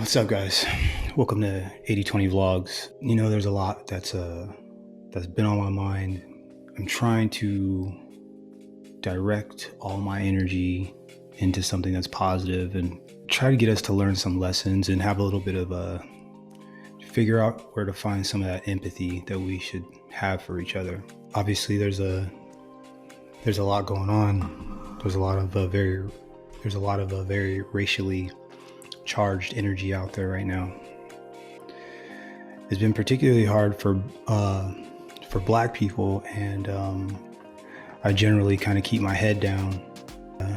What's up, guys? Welcome to 80/20 Vlogs. There's a lot that's been on my mind. I'm trying to direct all my energy into something that's positive and try to get us to learn some lessons and have a little bit of figure out where to find some of that empathy that we should have for each other. Obviously, there's a lot going on. There's a lot of very racially charged energy out there right now. It's been particularly hard for Black people, and I generally kind of keep my head down.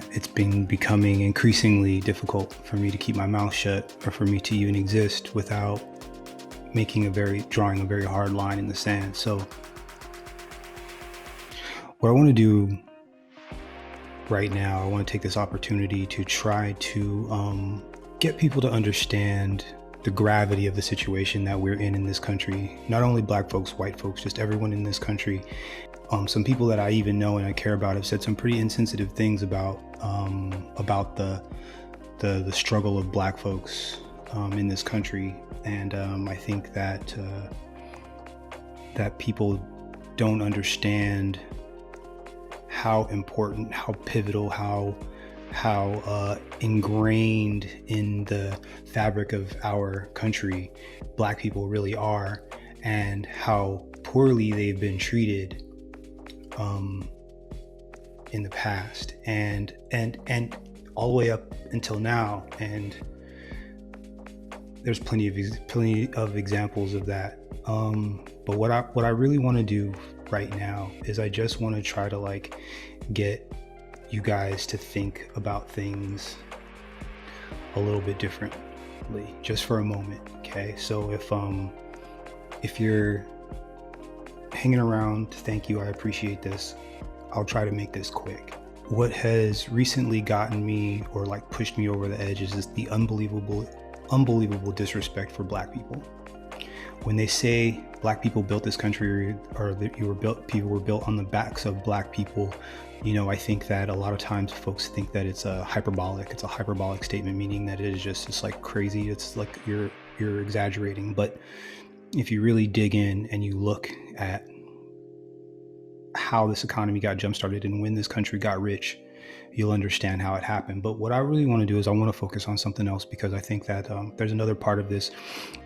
It's been becoming increasingly difficult for me to keep my mouth shut, or for me to even exist without drawing a very hard line in the sand. So what I want to do right now, I want to take this opportunity to try to get people to understand the gravity of the situation that we're in this country. Not only Black folks, white folks, just everyone in this country. Some people that I even know and I care about have said some pretty insensitive things about the struggle of Black folks in this country, and I think that people don't understand how important, how pivotal, how ingrained in the fabric of our country Black people really are, and how poorly they've been treated in the past and all the way up until now. And there's plenty of examples of that. But what I really want to do right now is I just want to try to get you guys to think about things a little bit differently, just for a moment. Okay, so if you're hanging around, thank you, I appreciate this. I'll try to make this quick. What has recently gotten me, or pushed me over the edge, is just the unbelievable disrespect for Black people. When they say Black people built this country, or that people were built on the backs of Black people, I think that a lot of times folks think that it's a hyperbolic statement, meaning that it is just crazy. It's like you're exaggerating. But if you really dig in and you look at how this economy got jump started and when this country got rich, you'll understand how it happened. But what I really want to do is I want to focus on something else, because I think that there's another part of this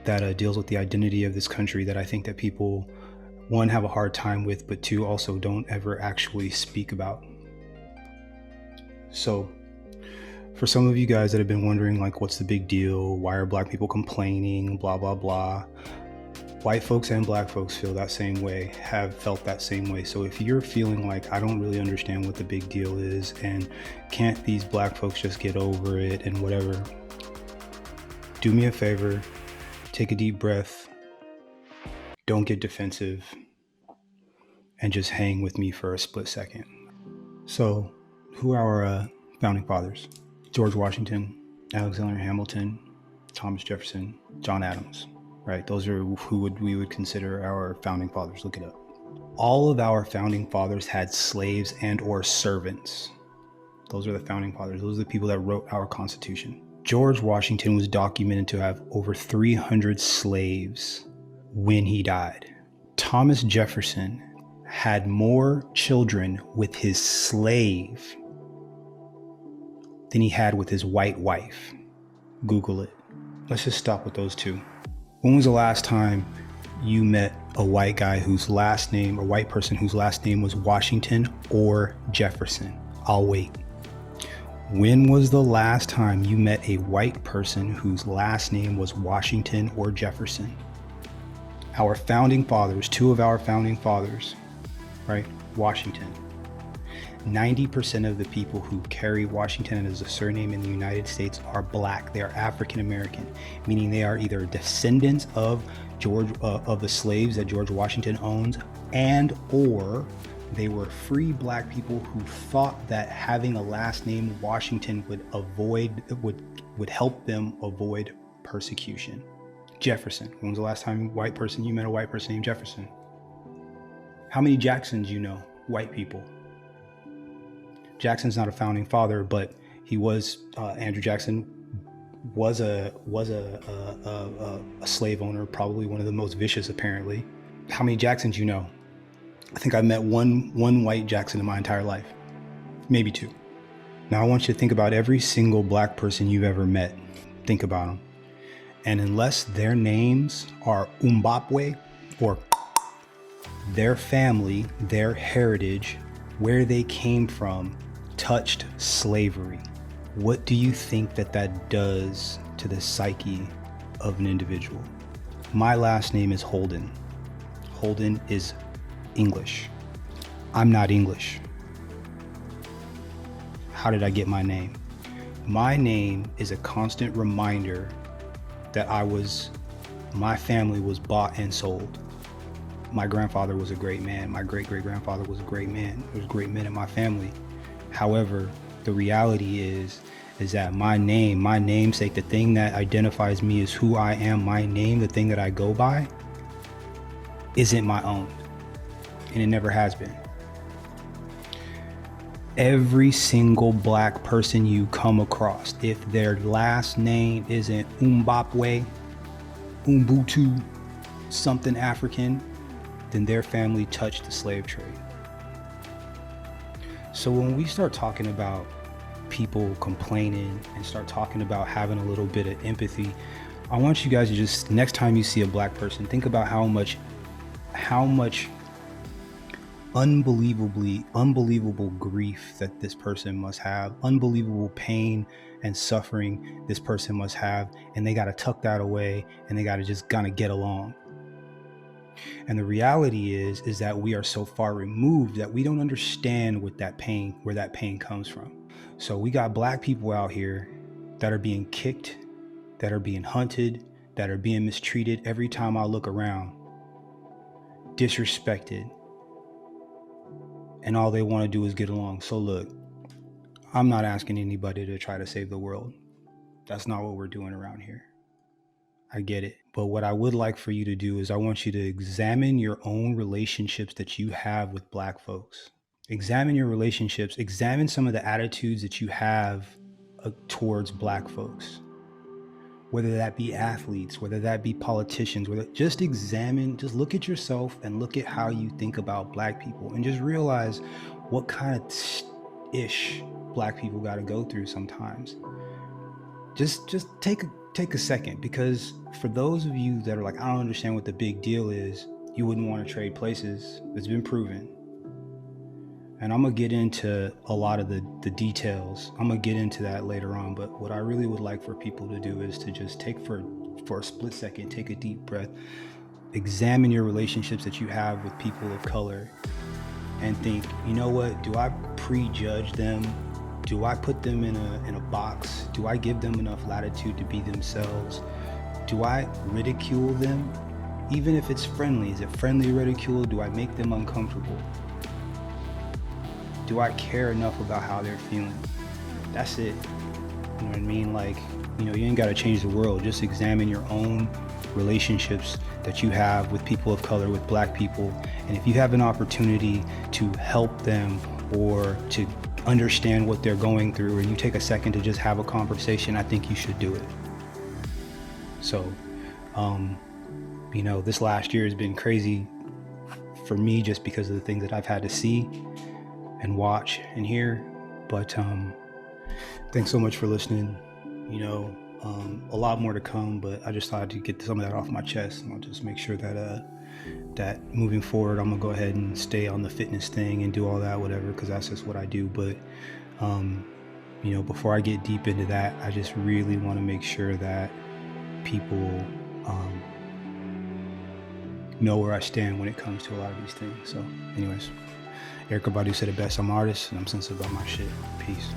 that deals with the identity of this country that I think that people, one, have a hard time with, but two, also don't ever actually speak about. So for some of you guys that have been wondering, what's the big deal? Why are Black people complaining? Blah, blah, blah. White folks and Black folks feel that same way, have felt that same way. So if you're feeling I don't really understand what the big deal is, and can't these Black folks just get over it and whatever, do me a favor, take a deep breath, don't get defensive, and just hang with me for a split second. So, who are our founding fathers? George Washington, Alexander Hamilton, Thomas Jefferson, John Adams. Right, those are who we would consider our founding fathers. Look it up. All of our founding fathers had slaves and or servants. Those are the founding fathers. Those are the people that wrote our Constitution. George Washington was documented to have over 300 slaves when he died. Thomas Jefferson had more children with his slave than he had with his white wife. Google it. Let's just stop with those two. When was the last time you met a white guy whose last name, or white person whose last name was Washington or Jefferson? I'll wait. When was the last time you met a white person whose last name was Washington or Jefferson? Our founding fathers, two of our founding fathers, right? Washington. 90% of the people who carry Washington as a surname in the United States are Black. They are African American, meaning they are either descendants of the slaves that George Washington owns, and or they were free Black people who thought that having a last name Washington would help them avoid persecution. Jefferson. When was the last time you met a white person named Jefferson? How many Jacksons you know? White people. Jackson's not a founding father, but he was, Andrew Jackson was a slave owner, probably one of the most vicious, apparently. How many Jacksons you know? I think I've met one white Jackson in my entire life, maybe two. Now I want you to think about every single black person you've ever met. Think about them. And unless their names are Umbapwe or their family, their heritage, where they came from, touched slavery, what do you think that does to the psyche of an individual? My last name is Holden. Holden is English. I'm not English. How did I get my name? My name is a constant reminder that my family was bought and sold. My grandfather was a great man. My great-great-grandfather was a great man. There was great men in my family. However, the reality is that my namesake, the thing that identifies me as who I am, my name, the thing that I go by, isn't my own. And it never has been. Every single black person you come across, if their last name isn't Umbapwe, Umbutu, something African, then their family touched the slave trade. So when we start talking about people complaining and start talking about having a little bit of empathy, I want you guys to just, next time you see a black person, think about how much unbelievable grief that this person must have, unbelievable pain and suffering this person must have, and they got to tuck that away and they got to just kind of get along. And the reality is that we are so far removed that we don't understand where that pain comes from. So we got black people out here that are being kicked, that are being hunted, that are being mistreated every time I look around, disrespected, and all they want to do is get along. So look, I'm not asking anybody to try to save the world. That's not what we're doing around here. I get it. But what I would like for you to do is I want you to examine your own relationships that you have with black folks. Examine your relationships. Examine some of the attitudes that you have towards black folks. Whether that be athletes, whether that be politicians, just look at yourself and look at how you think about black people and just realize what kind of ish black people got to go through sometimes. Just take a second, because for those of you that are like, I don't understand what the big deal is, you wouldn't want to trade places. It's been proven. And I'm going to get into a lot of the details. I'm going to get into that later on. But what I really would like for people to do is to just take for a split second, take a deep breath, examine your relationships that you have with people of color and think, you know what, do I prejudge them? Do I put them in a box? Do I give them enough latitude to be themselves? Do I ridicule them? Even if it's friendly, is it friendly ridicule? Do I make them uncomfortable? Do I care enough about how they're feeling? That's it. You know what I mean? Like, you ain't got to change the world. Just examine your own relationships that you have with people of color, with black people. And if you have an opportunity to help them or to understand what they're going through, and you take a second to just have a conversation, I think you should do it. So, this last year has been crazy for me just because of the things that I've had to see and watch and hear. But thanks so much for listening. A lot more to come, but I just thought to get some of that off my chest, and I'll just make sure that moving forward, I'm gonna go ahead and stay on the fitness thing and do all that, whatever, because that's just what I do. But before I get deep into that, I just really want to make sure that people know where I stand when it comes to a lot of these things. So anyways, Erykah Badu said it best, I'm an artist and I'm sensitive about my shit. Peace.